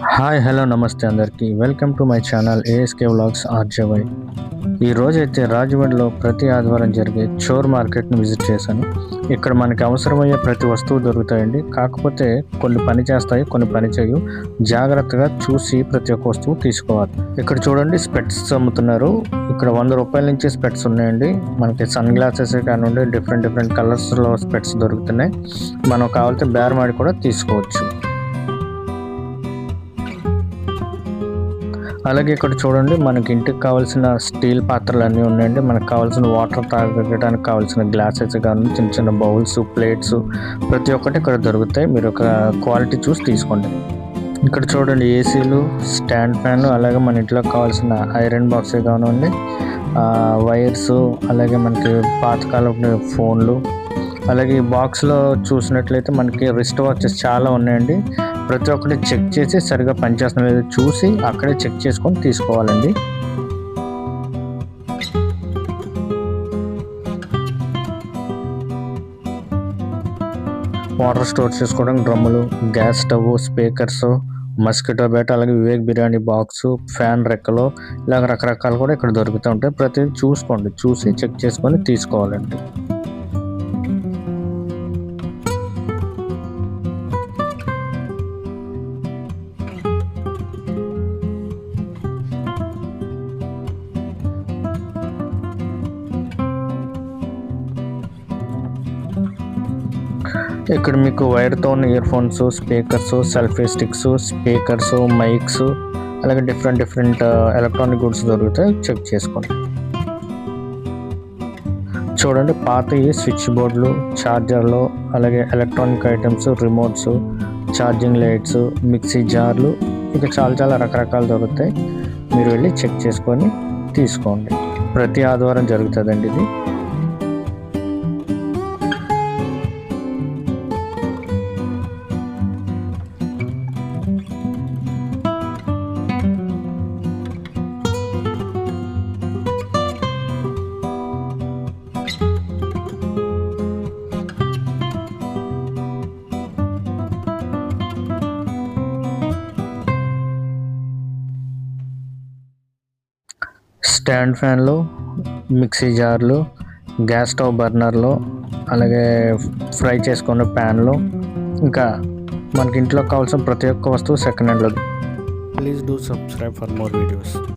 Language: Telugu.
హాయ్ హలో నమస్తే అందరికీ welcome to my channel ASK vlogs RJY. ఈ రోజైతే రాజమండ్రిలో ప్రతి ఆదివారం జరిగే చోర్ మార్కెట్ని విజిట్ చేశాను. ఇక్కడ మనకి అవసరమయ్యే ప్రతి వస్తువు దొరుకుతాయండి. కాకపోతే కొన్ని పని చేస్తాయి, కొన్ని పని చేయు. జాగ్రత్తగా చూసి ప్రతి ఒక్క వస్తువు తీసుకోవాలి. ఇక్కడ చూడండి, స్పెట్స్ అమ్ముతున్నారు. ఇక్కడ 100 రూపాయల నుంచి స్పెట్స్ ఉన్నాయండి. మనకి సన్ గ్లాసెస్ కానివ్వండి, డిఫరెంట్ కలర్స్లో స్పెట్స్ దొరుకుతున్నాయి. మనం కావాలంటే బేరమాడి కూడా తీసుకోవచ్చు. అలాగే ఇక్కడ చూడండి, మనకి ఇంటికి కావాల్సిన స్టీల్ పాత్రలు అన్నీ ఉన్నాయండి. మనకు కావాల్సిన వాటర్ తాగడానికి కావాల్సిన గ్లాసెస్ కానీ, చిన్న చిన్న బౌల్స్, ప్లేట్స్ ప్రతి ఒక్కటి ఇక్కడ దొరుకుతాయి. మీరు ఒక క్వాలిటీ చూసి తీసుకోండి. ఇక్కడ చూడండి, ఏసీలు, స్టాండ్ ఫ్యాన్, అలాగే మన ఇంట్లో కావాల్సిన ఐరన్ బాక్స్ కానివ్వండి, వైర్స్, అలాగే మనకి పాతకాలపు ఫోన్లు. అలాగే ఈ బాక్స్లో చూసినట్లయితే మనకి రిస్ట్ వాచెస్ చాలా ఉన్నాయండి. ప్రతి ఒక్కటి చెక్ చేసి సరిగా పనిచేస్తున్న లేదో చూసి అక్కడే చెక్ చేసుకొని తీసుకోవాలండి. వాటర్ స్టోర్ చేసుకోవడానికి డ్రమ్ములు, gas stove, speakers, mosquito bat, అలాగే వివేక్ బిర్యానీ బాక్సు, ఫ్యాన్ రెక్కలు, ఇలాగ రకరకాలు కూడా ఇక్కడ దొరుకుతూ ఉంటాయి. ప్రతిదీ చూసుకోండి, చూసి చెక్ చేసుకొని తీసుకోవాలండి. ఇక్కడ మీకు వైర్తో ఉన్న ear phones, speakers, selfie sticks, speakers, mics, అలాగే డిఫరెంట్ ఎలక్ట్రానిక్ గుడ్స్ దొరుకుతాయి. చెక్ చేసుకోండి. చూడండి, పాతవి స్విచ్ బోర్డులు, ఛార్జర్లు, అలాగే electronic items, remotes, charging lights, mixie జార్లు, ఇంకా చాలా రకరకాలు దొరుకుతాయి. మీరు వెళ్ళి చెక్ చేసుకొని తీసుకోండి. ప్రతి ఆదివారం జరుగుతుందండి ఇది. స్టాండ్ ఫ్యాన్లు, మిక్సీ జార్లు, గ్యాస్ స్టవ్ బర్నర్లు, అలాగే ఫ్రై చేసుకున్న ప్యాన్లు, ఇంకా మనకి ఇంట్లో కావాల్సిన ప్రతి ఒక్క వస్తువు సెకండ్ హ్యాండ్లో. Please do subscribe for more videos.